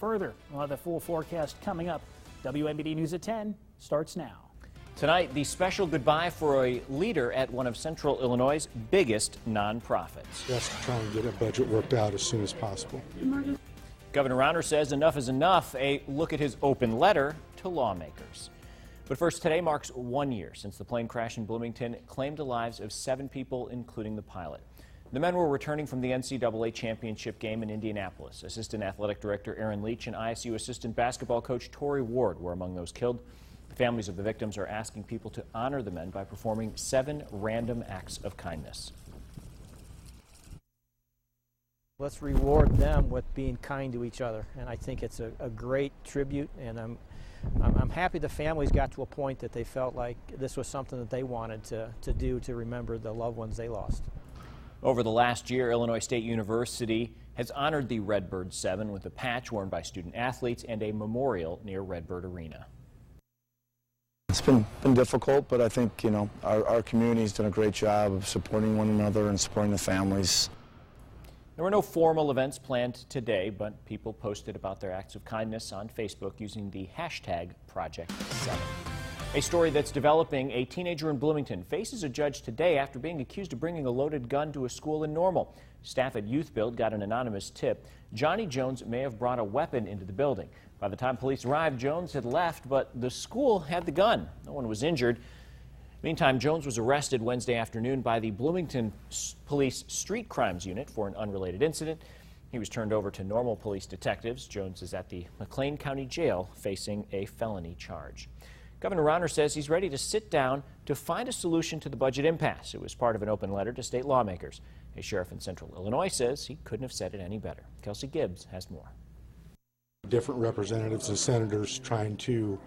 further. We'll have the full forecast coming up. WMBD News at 10 starts now. Tonight, the special goodbye for a leader at one of Central Illinois' biggest nonprofits. Just trying to get a budget worked out as soon as possible. Governor Rauner says enough is enough, a look at his open letter to lawmakers. But first, today marks 1 year since the plane crash in Bloomington claimed the lives of 7 people, including the pilot. The men were returning from the NCAA championship game in Indianapolis. Assistant Athletic Director Aaron Leach and ISU assistant basketball coach Tori Ward were among those killed. The families of the victims are asking people to honor the men by performing 7 random acts of kindness. Let's reward them with being kind to each other, and I think it's a great tribute, and I'm happy the families got to a point that they felt like this was something that they wanted to do to remember the loved ones they lost. Over the last year, Illinois State University has honored the Redbird 7 with a patch worn by student athletes and a memorial near Redbird Arena. It's been difficult, but I think, you know, our community's done a great job of supporting one another and supporting the families. There were no formal events planned today, but people posted about their acts of kindness on Facebook using the hashtag Project7. A story that's developing: a teenager in Bloomington faces a judge today after being accused of bringing a loaded gun to a school in Normal. Staff at Youth Build got an anonymous tip. Johnny Jones may have brought a weapon into the building. By the time police arrived, Jones had left, but the school had the gun. No one was injured. Meantime, Jones was arrested Wednesday afternoon by the Bloomington Police Street Crimes Unit for an unrelated incident. He was turned over to Normal police detectives. Jones is at the McLean County Jail facing a felony charge. Governor Rauner says he's ready to sit down to find a solution to the budget impasse. It was part of an open letter to state lawmakers. A sheriff in Central Illinois says he couldn't have said it any better. Kelsey Gibbs has more. Different representatives and senators trying to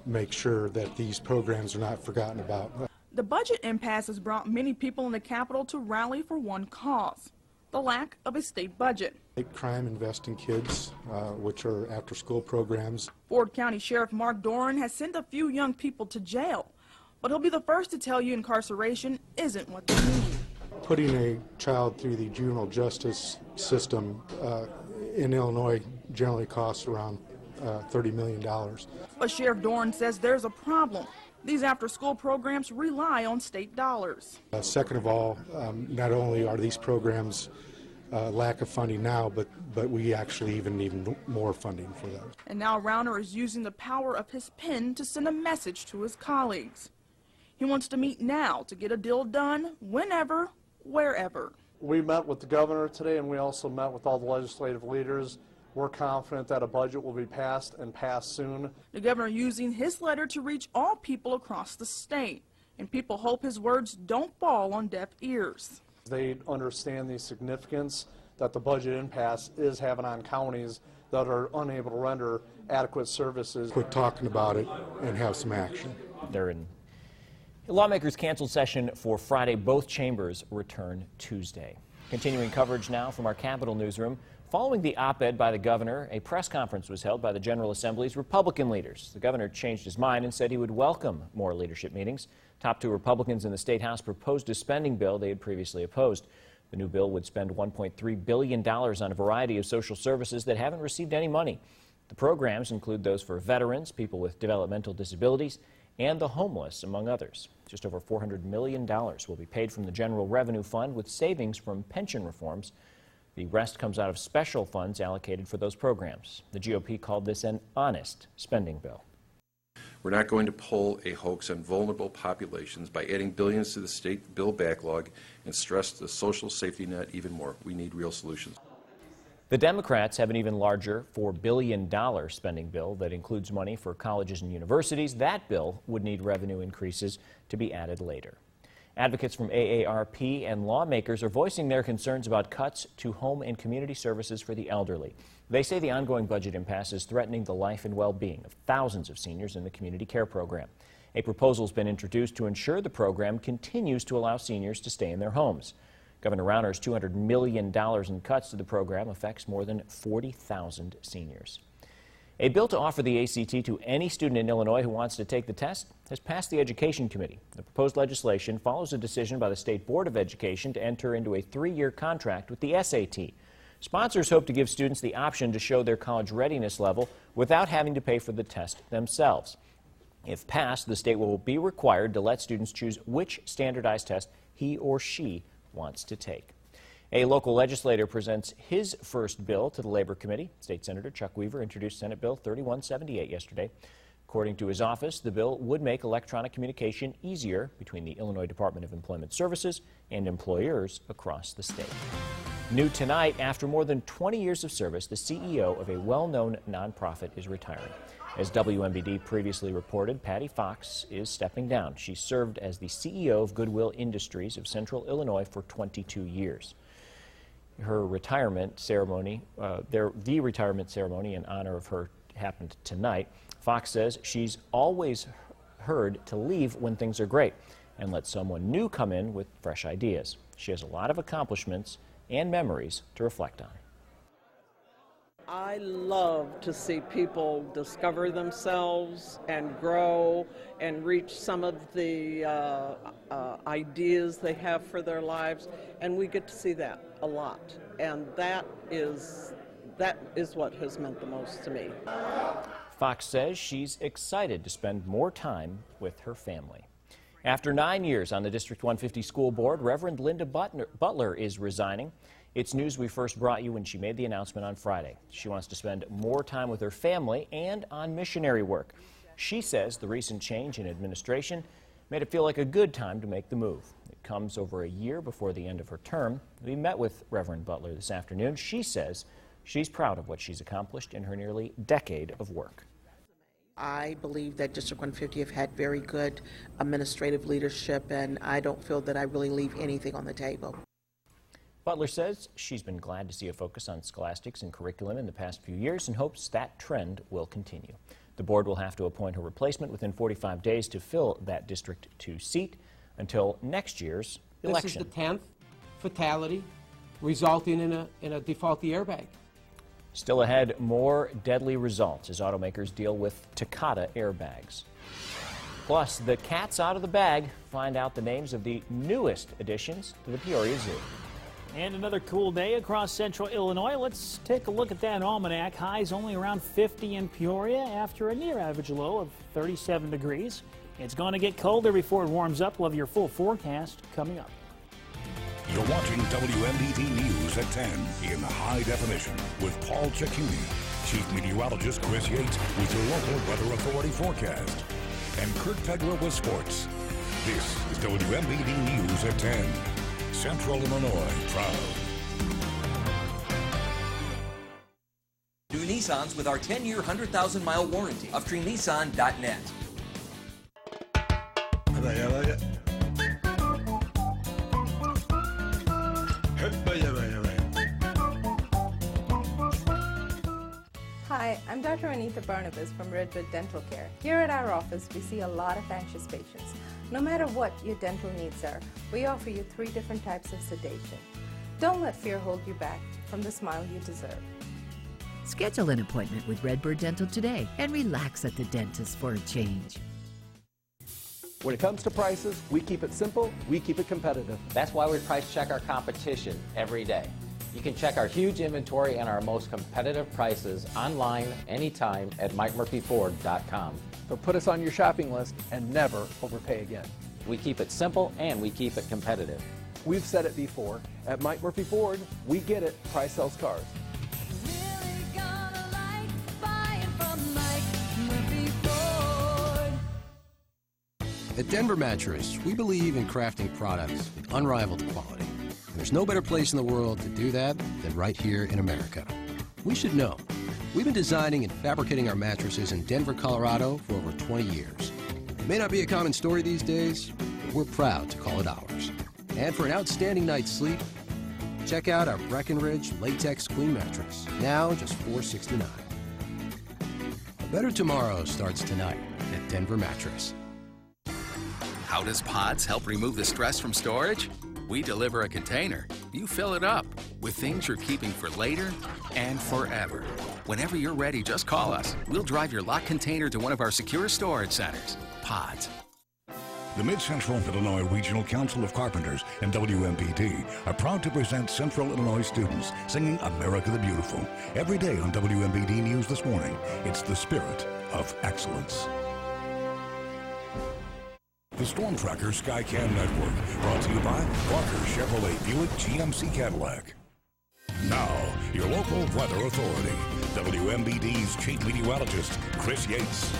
make sure that these programs are not forgotten about. The budget impasse has brought many people in the Capitol to rally for one cause: the lack of a state budget. Hate crime, invest in kids, which are after-school programs. Ford County Sheriff Mark Doran has sent a few young people to jail, but he'll be the first to tell you incarceration isn't what they need. Putting a child through the juvenile justice system in Illinois generally costs around $30 million. But Sheriff Doran says there's a problem. These after-school programs rely on state dollars. Second of all, not only are these programs lack of funding now, but we actually even need more funding for those. And now Rauner is using the power of his pen to send a message to his colleagues. He wants to meet now to get a deal done whenever, wherever. We met with the governor today, and we also met with all the legislative leaders. We're confident that a budget will be passed and passed soon. The governor using his letter to reach all people across the state, and people hope his words don't fall on deaf ears. They understand the significance that the budget impasse is having on counties that are unable to render adequate services. Quit talking about it and have some action. Lawmakers canceled session for Friday. Both chambers return Tuesday. Continuing coverage now from our Capitol newsroom. Following the op-ed by the governor, a press conference was held by the General Assembly's Republican leaders. The governor changed his mind and said he would welcome more leadership meetings. Top 2 Republicans in the State House proposed a spending bill they had previously opposed. The new bill would spend $1.3 billion on a variety of social services that haven't received any money. The programs include those for veterans, people with developmental disabilities, and the homeless, among others. Just over $400 million will be paid from the General Revenue Fund, with savings from pension reforms. The rest comes out of special funds allocated for those programs. The GOP called this an honest spending bill. We're not going to pull a hoax on vulnerable populations by adding billions to the state bill backlog and stress the social safety net even more. We need real solutions. The Democrats have an even larger $4 billion spending bill that includes money for colleges and universities. That bill would need revenue increases to be added later. Advocates from AARP and lawmakers are voicing their concerns about cuts to home and community services for the elderly. They say the ongoing budget impasse is threatening the life and well-being of thousands of seniors in the community care program. A proposal has been introduced to ensure the program continues to allow seniors to stay in their homes. Governor Rauner's $200 million in cuts to the program affects more than 40,000 seniors. A bill to offer the ACT to any student in Illinois who wants to take the test has passed the Education Committee. The proposed legislation follows a decision by the State Board of Education to enter into a 3-year contract with the SAT. Sponsors hope to give students the option to show their college readiness level without having to pay for the test themselves. If passed, the state will be required to let students choose which standardized test he or she wants to take. A local legislator presents his first bill to the Labor Committee. State Senator Chuck Weaver introduced Senate Bill 3178 yesterday. According to his office, the bill would make electronic communication easier between the Illinois Department of Employment Services and employers across the state. New tonight, after more than 20 years of service, the CEO of a well-known nonprofit is retiring. As WMBD previously reported, Patty Fox is stepping down. She served as the CEO of Goodwill Industries of Central Illinois for 22 years. Her retirement ceremony, the retirement ceremony in honor of her happened tonight. Fox says she's always heard to leave when things are great and let someone new come in with fresh ideas. She has a lot of accomplishments and memories to reflect on. I love to see people discover themselves and grow and reach some of the ideas they have for their lives, and we get to see that a lot, and that is what has meant the most to me. Fox says she's excited to spend more time with her family. After 9 years on the District 150 School Board, Reverend Linda Butler is resigning. It's news we first brought you when she made the announcement on Friday. She wants to spend more time with her family and on missionary work. She says the recent change in administration made it feel like a good time to make the move. It comes over a year before the end of her term. We met with Reverend Butler this afternoon. She says she's proud of what she's accomplished in her nearly decade of work. I believe that District 150 have had very good administrative leadership, and I don't feel that I really leave anything on the table. Butler says she's been glad to see a focus on scholastics and curriculum in the past few years and hopes that trend will continue. The board will have to appoint her replacement within 45 days to fill that District 2 seat until next year's election. This is the 10th fatality resulting in a defaulty airbag. Still ahead, more deadly results as automakers deal with Takata airbags. Plus, the cat's out of the bag. Find out the names of the newest additions to the Peoria Zoo. And another cool day across central Illinois. Let's take a look at that almanac. Highs only around 50 in Peoria after a near average low of 37 degrees. It's going to get colder before it warms up. We'll have your full forecast coming up. You're watching WMBD News at 10 in high definition with Paul Ciacchini, Chief Meteorologist Chris Yates with your local weather authority forecast, and Kurt Tegler with sports. This is WMBD News at 10. Central Illinois proud. New Nissans with our 10-year, 100,000-mile warranty. OffStreamNissan.net. Hi, I'm Dr. Anita Barnabas from Redwood Dental Care. Here at our office, we see a lot of anxious patients. No matter what your dental needs are, we offer you 3 different types of sedation. Don't let fear hold you back from the smile you deserve. Schedule an appointment with Redbird Dental today and relax at the dentist for a change. When it comes to prices, we keep it simple, we keep it competitive. That's why we price check our competition every day. You can check our huge inventory and our most competitive prices online anytime at MikeMurphyFord.com. So put us on your shopping list and never overpay again. We keep it simple and we keep it competitive. We've said it before. At Mike Murphy Ford, we get it. Price sells cars. At Denver Mattress, we believe in crafting products with unrivaled quality. There's no better place in the world to do that than right here in America. We should know. We've been designing and fabricating our mattresses in Denver, Colorado for over 20 years. It may not be a common story these days, but we're proud to call it ours. And for an outstanding night's sleep, check out our Breckenridge Latex Queen Mattress, now just $469. A better tomorrow starts tonight at Denver Mattress. How does Pods help remove the stress from storage? We deliver a container. You fill it up with things you're keeping for later and forever. Whenever you're ready, just call us. We'll drive your locked container to one of our secure storage centers. Pods. The Mid-Central Illinois Regional Council of Carpenters and WMPT are proud to present Central Illinois students singing America the Beautiful. Every day on WMPT News This Morning, it's the spirit of excellence. The Storm Tracker Skycam Network, brought to you by Parker Chevrolet Buick GMC Cadillac. Now, your local weather authority, WMBD's chief meteorologist, Chris Yates.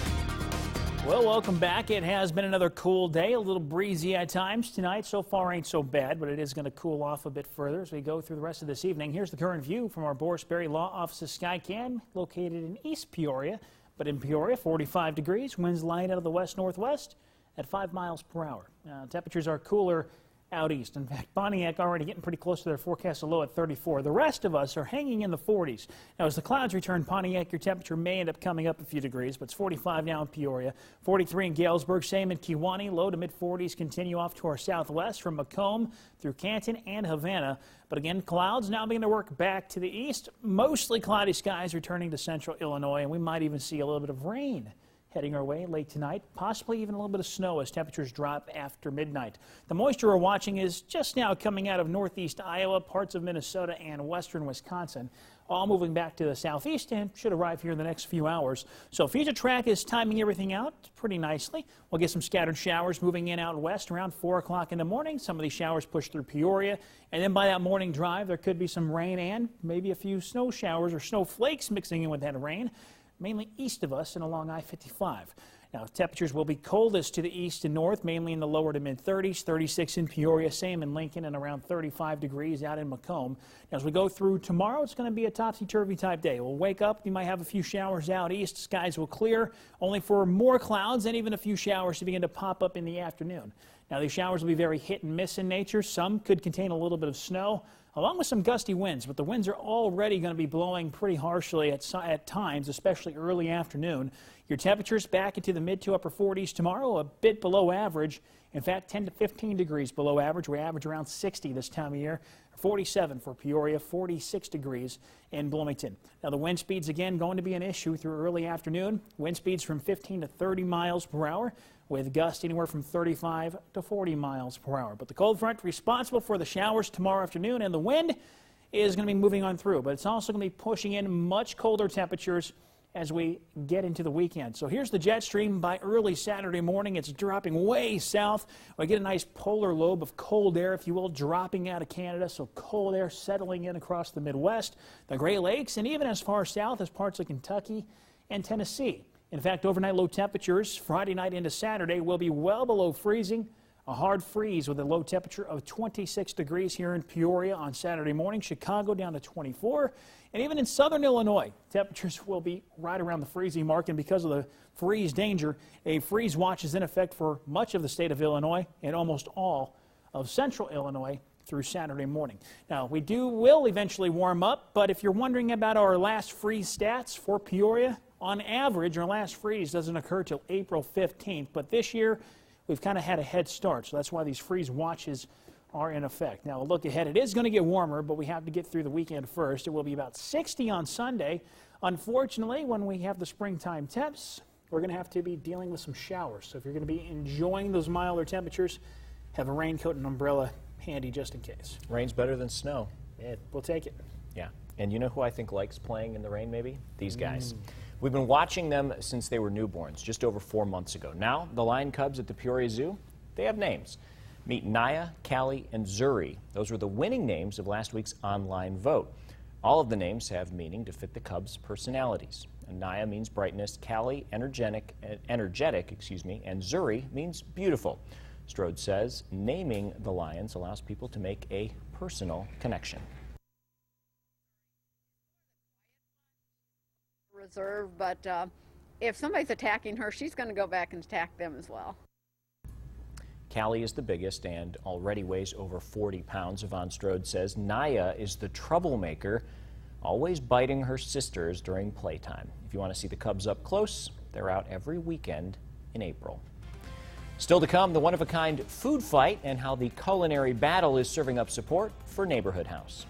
Well, welcome back. It has been another cool day, a little breezy at times tonight. So far ain't so bad, but it is going to cool off a bit further as we go through the rest of this evening. Here's the current view from our Boris Berry Law Office's Skycam, located in East Peoria. But in Peoria, 45 degrees, winds light out of the west-northwest at 5 miles per hour. Temperatures are cooler out east. In fact, Pontiac already getting pretty close to their forecast low at 34. The rest of us are hanging in the 40s. Now, as the clouds return, Pontiac, your temperature may end up coming up a few degrees, but it's 45 now in Peoria, 43 in Galesburg, same in Kewanee, low to mid-40s continue off to our southwest from Macomb through Canton and Havana. But again, clouds now beginning to work back to the east. Mostly cloudy skies returning to central Illinois, and we might even see a little bit of rain heading our way late tonight, possibly even a little bit of snow as temperatures drop after midnight. The moisture we're watching is just now coming out of northeast Iowa, parts of Minnesota, and western Wisconsin, all moving back to the southeast and should arrive here in the next few hours. So Future Track is timing everything out pretty nicely. We'll get some scattered showers moving in out west around 4 o'clock in the morning. Some of these showers push through Peoria, and then by that morning drive, there could be some rain and maybe a few snow showers or snowflakes mixing in with that rain, mainly east of us and along I-55. Now, temperatures will be coldest to the east and north, mainly in the lower to mid-30s, 36 in Peoria, same in Lincoln, and around 35 degrees out in Macomb. Now, as we go through tomorrow, it's going to be a topsy-turvy type day. We'll wake up, we might have a few showers out east, skies will clear, only for more clouds and even a few showers to begin to pop up in the afternoon. Now, these showers will be very hit and miss in nature. Some could contain a little bit of snow, along with some gusty winds, but the winds are already going to be blowing pretty harshly at times, especially early afternoon. Your temperatures back into the mid to upper 40s tomorrow, a bit below average. In fact, 10 to 15 degrees below average. We average around 60 this time of year. 47 for Peoria, 46 degrees in Bloomington. Now, the wind speeds, again, going to be an issue through early afternoon. Wind speeds from 15 to 30 miles per hour, with gusts anywhere from 35 to 40 miles per hour. But the cold front responsible for the showers tomorrow afternoon, and the wind is going to be moving on through. But it's also going to be pushing in much colder temperatures as we get into the weekend. So here's the jet stream by early Saturday morning. It's dropping way south. We get a nice polar lobe of cold air, if you will, dropping out of Canada. So cold air settling in across the Midwest, the Great Lakes, and even as far south as parts of Kentucky and Tennessee. In fact, overnight low temperatures Friday night into Saturday will be well below freezing. A hard freeze with a low temperature of 26 degrees here in Peoria on Saturday morning. Chicago down to 24. And even in southern Illinois, temperatures will be right around the freezing mark. And because of the freeze danger, a freeze watch is in effect for much of the state of Illinois and almost all of central Illinois through Saturday morning. Now, we will eventually warm up, but if you're wondering about our last freeze stats for Peoria, on average, our last freeze doesn't occur till April 15th. But this year, we've kind of had a head start, so that's why these freeze watches are in effect. Now, a look ahead, it is going to get warmer, but we have to get through the weekend first. It will be about 60 on Sunday. Unfortunately, when we have the springtime temps, we're going to have to be dealing with some showers. So if you're going to be enjoying those milder temperatures, have a raincoat and umbrella handy just in case. Rain's better than snow. We'll take it. Yeah. And you know who I think likes playing in the rain, maybe? These guys. We've been watching them since they were newborns, just over 4 months ago. Now, the lion cubs at the Peoria Zoo, they have names. Meet Naya, Callie, and Zuri. Those were the winning names of last week's online vote. All of the names have meaning to fit the cubs' personalities. And Naya means brightness, Callie, energetic, and Zuri means beautiful. Strode says naming the lions allows people to make a personal connection. Reserve, but if somebody's attacking her, she's going to go back and attack them as well. Callie is the biggest and already weighs over 40 pounds. Yvonne Strode says Naya is the troublemaker, always biting her sisters during playtime. If you want to see the cubs up close, they're out every weekend in April. Still to come, the one-of-a-kind food fight and how the culinary battle is serving up support for Neighborhood House.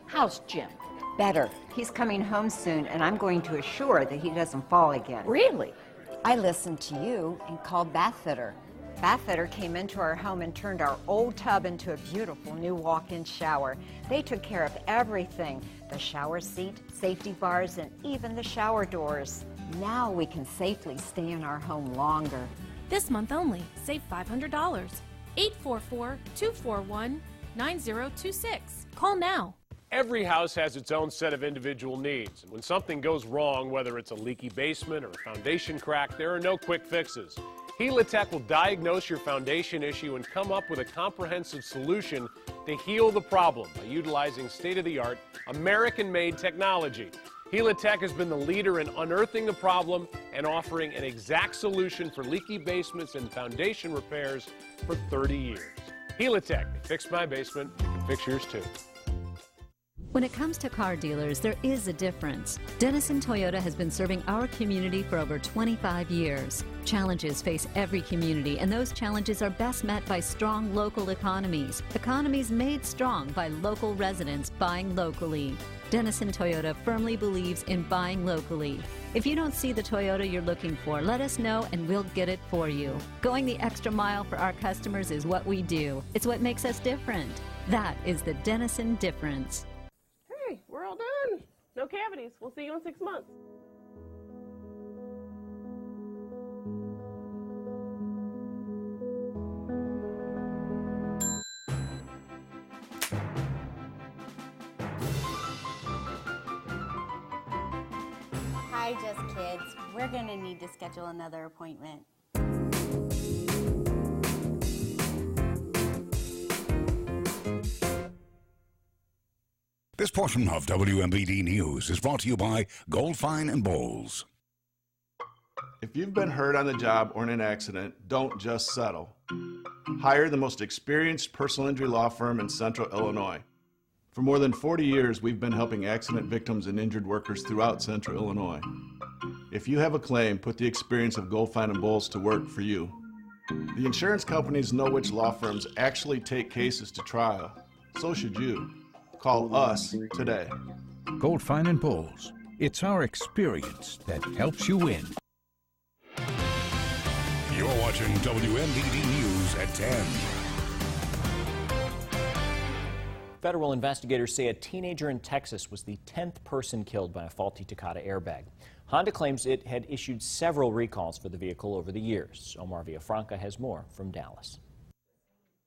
How's Jim? Better. He's coming home soon, and I'm going to assure that he doesn't fall again. Really? I listened to you and called Bathfitter. Bathfitter came into our home and turned our old tub into a beautiful new walk-in shower. They took care of everything, the shower seat, safety bars, and even the shower doors. Now we can safely stay in our home longer. This month only, save $500. 844-241-9026. Call now. Every house has its own set of individual needs, and when something goes wrong, whether it's a leaky basement or a foundation crack, there are no quick fixes. Helitech will diagnose your foundation issue and come up with a comprehensive solution to heal the problem by utilizing state-of-the-art, American-made technology. Helitech has been the leader in unearthing the problem and offering an exact solution for leaky basements and foundation repairs for 30 years. Helitech, fix my basement, you can fix yours too. When it comes to car dealers, there is a difference. Denison Toyota has been serving our community for over 25 years. Challenges face every community, and those challenges are best met by strong local economies. Economies made strong by local residents buying locally. Denison Toyota firmly believes in buying locally. If you don't see the Toyota you're looking for, let us know and we'll get it for you. Going the extra mile for our customers is what we do. It's what makes us different. That is the Denison difference. Hey, we're all done. No cavities. We'll see you in 6 months. Hi, Just Kids. We're going to need to schedule another appointment. This portion of WMBD News is brought to you by Goldfine and Bowles. If you've been hurt on the job or in an accident, don't just settle. Hire the most experienced personal injury law firm in Central Illinois. For more than 40 years, we've been helping accident victims and injured workers throughout Central Illinois. If you have a claim, put the experience of Goldfine and Bowles to work for you. The insurance companies know which law firms actually take cases to trial. So should you. Call us today. Goldfine and Bowles. It's our experience that helps you win. You're watching WMBD News at 10. Federal investigators say a teenager in Texas was the 10th person killed by a faulty Takata airbag. Honda claims it had issued several recalls for the vehicle over the years. Omar Villafranca has more from Dallas.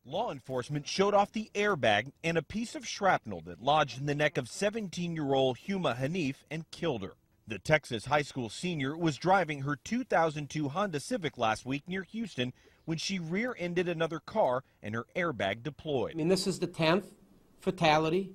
Law enforcement showed off the airbag and a piece of shrapnel that lodged in the neck of 17-year-old Huma Hanif and killed her. The Texas high school senior was driving her 2002 Honda Civic last week near Houston when she rear-ended another car and her airbag deployed. I mean, this is the 10th fatality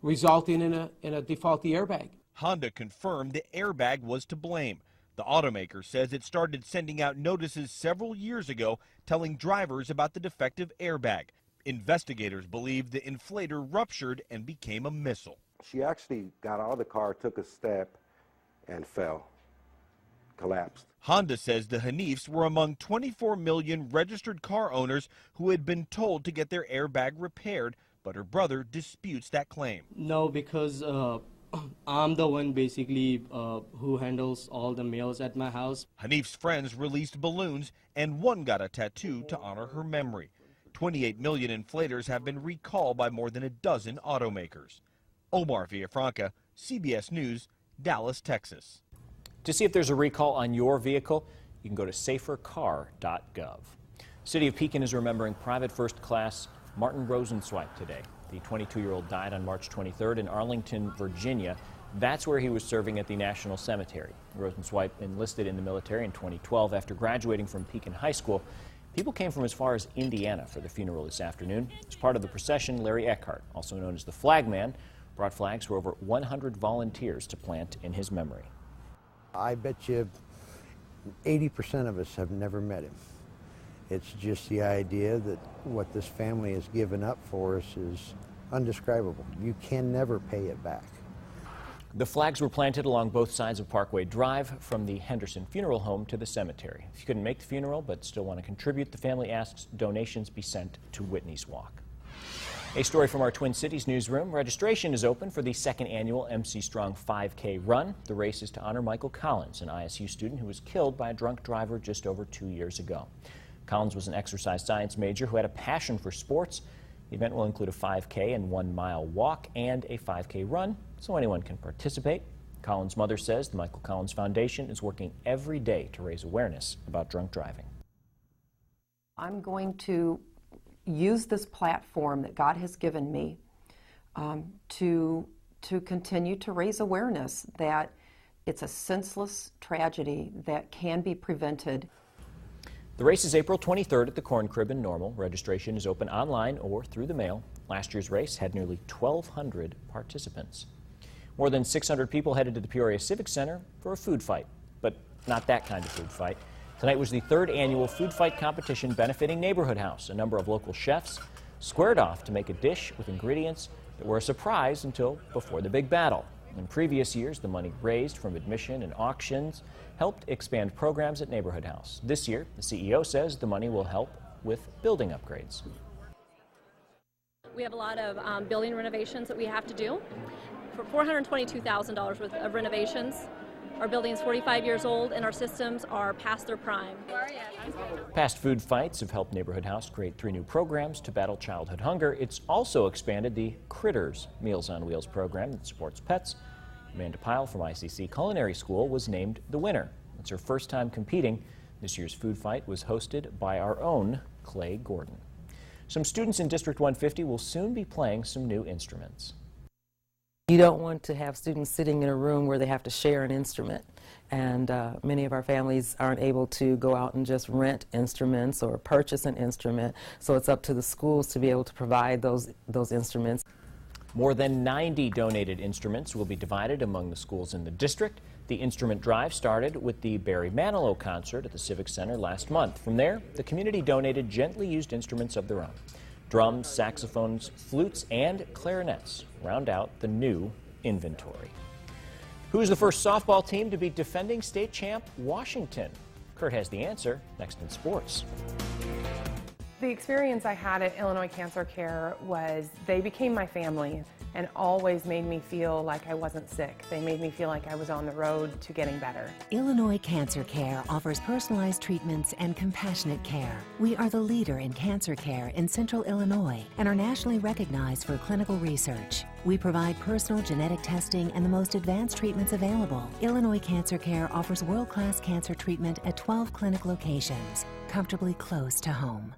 resulting in a defaulty airbag. Honda confirmed the airbag was to blame. The automaker says it started sending out notices several years ago telling drivers about the defective airbag. Investigators believe the inflator ruptured and became a missile. She actually got out of the car, took a step, and fell, collapsed. Honda says the Hanifs were among 24 million registered car owners who had been told to get their airbag repaired, but her brother disputes that claim. No, because I'm the one basically who handles all the mails at my house. Hanif's friends released balloons and one got a tattoo to honor her memory. 28 million inflators have been recalled by more than a dozen automakers. Omar Villafranca, CBS News, Dallas, Texas. To see if there's a recall on your vehicle, you can go to safercar.gov. City of Pekin is remembering Private First Class Martin Rosenzweig today. The 22-year-old died on March 23rd in Arlington, Virginia. That's where he was serving at the National Cemetery. Rosenzweig enlisted in the military in 2012 after graduating from Pekin High School. People came from as far as Indiana for the funeral this afternoon. As part of the procession, Larry Eckhart, also known as the Flag Man, brought flags for over 100 volunteers to plant in his memory. I bet you 80% of us have never met him. It's just the idea that what this family has given up for us is undescribable. You can never pay it back. The flags were planted along both sides of Parkway Drive from the Henderson Funeral Home to the cemetery. If you couldn't make the funeral but still want to contribute, the family asks donations be sent to Whitney's Walk. A story from our Twin Cities newsroom. Registration is open for the second annual MC Strong 5K run. The race is to honor Michael Collins, an ISU student who was killed by a drunk driver just over 2 years ago. Collins was an exercise science major who had a passion for sports. The event will include a 5K and 1 mile walk and a 5K run, so anyone can participate. Collins' mother says the Michael Collins Foundation is working every day to raise awareness about drunk driving. I'm going to use this platform that God has given me to continue to raise awareness that it's a senseless tragedy that can be prevented. The race is April 23rd at the Corn Crib in Normal. Registration is open online or through the mail. Last year's race had nearly 1,200 participants. More than 600 people headed to the Peoria Civic Center for a food fight, but not that kind of food fight. Tonight was the third annual food fight competition benefiting Neighborhood House. A number of local chefs squared off to make a dish with ingredients that were a surprise until before the big battle. In previous years, the money raised from admission and auctions helped expand programs at Neighborhood House. This year, the CEO says the money will help with building upgrades. We have a lot of building renovations that we have to do. For $422,000 worth of renovations. Our building is 45 years old and our systems are past their prime. Past food fights have helped Neighborhood House create 3 new programs to battle childhood hunger. It's also expanded the Critters Meals on Wheels program that supports pets. Amanda Pyle from ICC Culinary School was named the winner. It's her first time competing. This year's food fight was hosted by our own Clay Gordon. Some students in District 150 will soon be playing some new instruments. You don't want to have students sitting in a room where they have to share an instrument, and many of our families aren't able to go out and just rent instruments or purchase an instrument, so it's up to the schools to be able to provide those instruments. More than 90 donated instruments will be divided among the schools in the district. The instrument drive started with the Barry Manilow concert at the Civic Center last month. From there, the community donated gently used instruments of their own. Drums, saxophones, flutes, and clarinets round out the new inventory. Who's the first softball team to be defending state champ Washington? Kurt has the answer next in sports. The experience I had at Illinois Cancer Care was they became my family and always made me feel like I wasn't sick. They made me feel like I was on the road to getting better. Illinois Cancer Care offers personalized treatments and compassionate care. We are the leader in cancer care in Central Illinois and are nationally recognized for clinical research. We provide personal genetic testing and the most advanced treatments available. Illinois Cancer Care offers world-class cancer treatment at 12 clinic locations, comfortably close to home.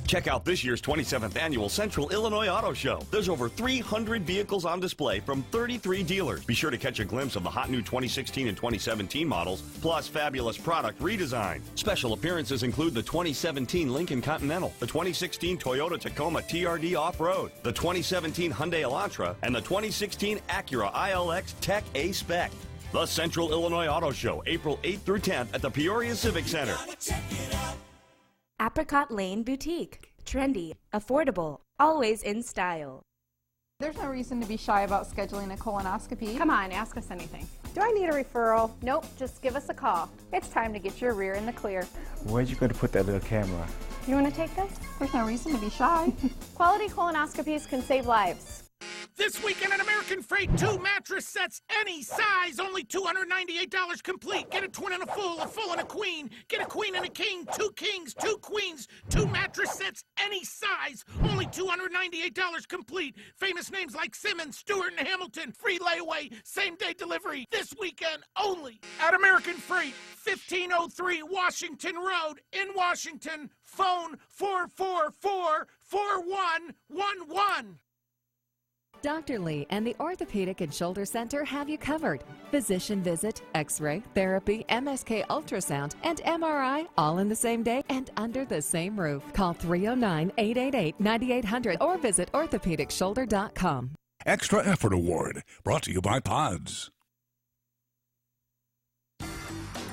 Check out this year's 27th annual Central Illinois Auto Show. There's over 300 vehicles on display from 33 dealers. Be sure to catch a glimpse of the hot new 2016 and 2017 models, plus fabulous product redesign. Special appearances include the 2017 Lincoln Continental, the 2016 Toyota Tacoma TRD Off-Road, the 2017 Hyundai Elantra, and the 2016 Acura ILX Tech A-Spec. The Central Illinois Auto Show, April 8th through 10th at the Peoria Civic Center. Apricot Lane Boutique. Trendy, affordable, always in style. There's no reason to be shy about scheduling a colonoscopy. Come on, ask us anything. Do I need a referral? Nope, just give us a call. It's time to get your rear in the clear. Where'd you go to put that little camera? You want to take this? There's no reason to be shy. Quality colonoscopies can save lives. This weekend at American Freight, 2 mattress sets, any size, only $298 complete. Get a twin and a full and a queen. Get a queen and a king, 2 kings, 2 queens, 2 mattress sets, any size, only $298 complete. Famous names like Simmons, Stewart, and Hamilton. Free layaway, same-day delivery. This weekend only at American Freight, 1503 Washington Road in Washington. Phone 444-4111. Dr. Lee and the Orthopedic and Shoulder Center have you covered. Physician visit, x-ray, therapy, MSK ultrasound, and MRI all in the same day and under the same roof. Call 309-888-9800 or visit orthopedicshoulder.com. Extra Effort Award, brought to you by Pods.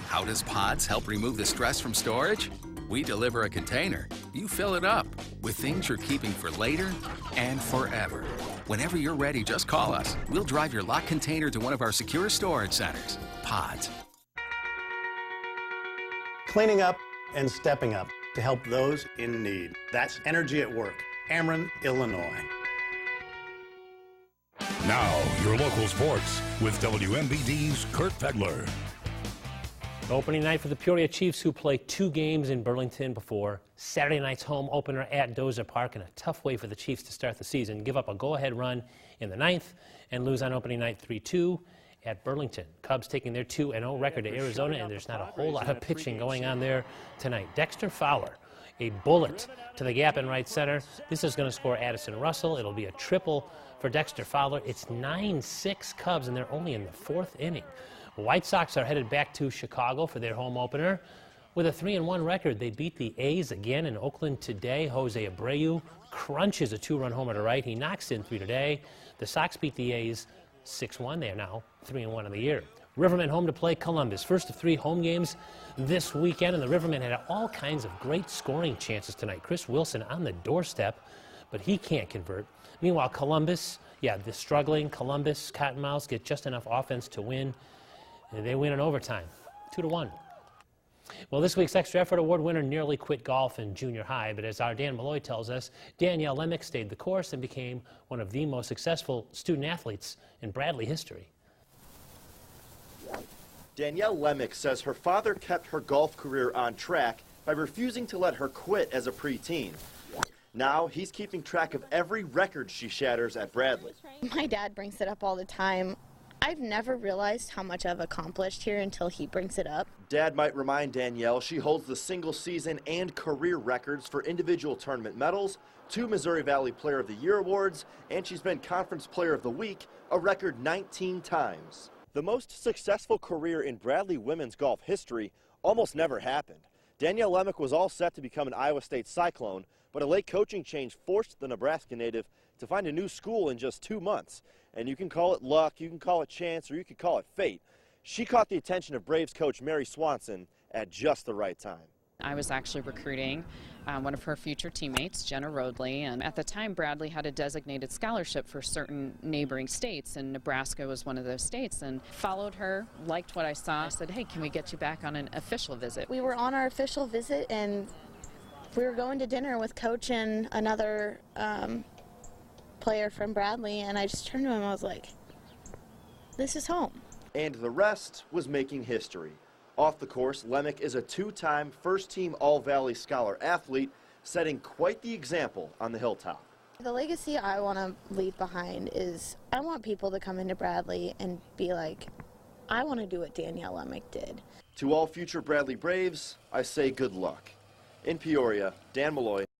How does Pods help remove the stress from storage? We deliver a container. You fill it up with things you're keeping for later and forever. Whenever you're ready, just call us. We'll drive your locked container to one of our secure storage centers. Pods. Cleaning up and stepping up to help those in need. That's Energy at Work. Ameren, Illinois. Now, your local sports with WMBD's Kurt Fegler. Opening night for the Peoria Chiefs, who play 2 games in Burlington before Saturday night's home opener at Dozer Park, in a tough way for the Chiefs to start the season. Give up a go-ahead run in the 9th and lose on opening night 3-2 at Burlington. Cubs taking their 2-0 record to Arizona, and there's not a whole lot of pitching going on there tonight. Dexter Fowler, a bullet to the gap in right center. This is going to score Addison Russell. It'll be a triple for Dexter Fowler. It's 9-6 Cubs, and they're only in the 4th inning. White Sox are headed back to Chicago for their home opener. With a 3-1 record, they beat the A's again in Oakland today. Jose Abreu crunches a 2-run homer to right. He knocks in 3 today. The Sox beat the A's 6-1. They are now 3-1 in the year. Rivermen home to play Columbus. First of 3 home games this weekend, and the Rivermen had all kinds of great scoring chances tonight. Chris Wilson on the doorstep, but he can't convert. Meanwhile, Columbus, they're struggling. Columbus, Cottonmouths get just enough offense to win. And they win in overtime, 2-1. Well, this week's Extra Effort Award winner nearly quit golf in junior high, but as our Dan Malloy tells us, Danielle Lemick stayed the course and became one of the most successful student athletes in Bradley history. Danielle Lemick says her father kept her golf career on track by refusing to let her quit as a preteen. Now he's keeping track of every record she shatters at Bradley. My dad brings it up all the time. I've never realized how much I've accomplished here until he brings it up. Dad might remind Danielle she holds the single season and career records for individual tournament medals, 2 Missouri Valley Player of the Year awards, and she's been Conference Player of the Week a record 19 times. The most successful career in Bradley women's golf history almost never happened. Danielle Lemick was all set to become an Iowa State Cyclone, but a late coaching change forced the Nebraska native to find a new school in just 2 months. And you can call it luck, you can call it chance, or you can call it fate. She caught the attention of Braves coach Mary Swanson at just the right time. I was actually recruiting one of her future teammates, Jenna Rodley, and at the time Bradley had a designated scholarship for certain neighboring states, and Nebraska was one of those states, and followed her, liked what I saw. I said, hey, can we get you back on an official visit? We were on our official visit, and we were going to dinner with Coach and another player from Bradley, and I just turned to him and I was like, this is home. And the rest was making history. Off the course, Lemick is a 2-time first-team All-Valley Scholar athlete, setting quite the example on the hilltop. The legacy I want to leave behind is I want people to come into Bradley and be like, I want to do what Danielle Lemick did. To all future Bradley Braves, I say good luck. In Peoria, Dan Malloy.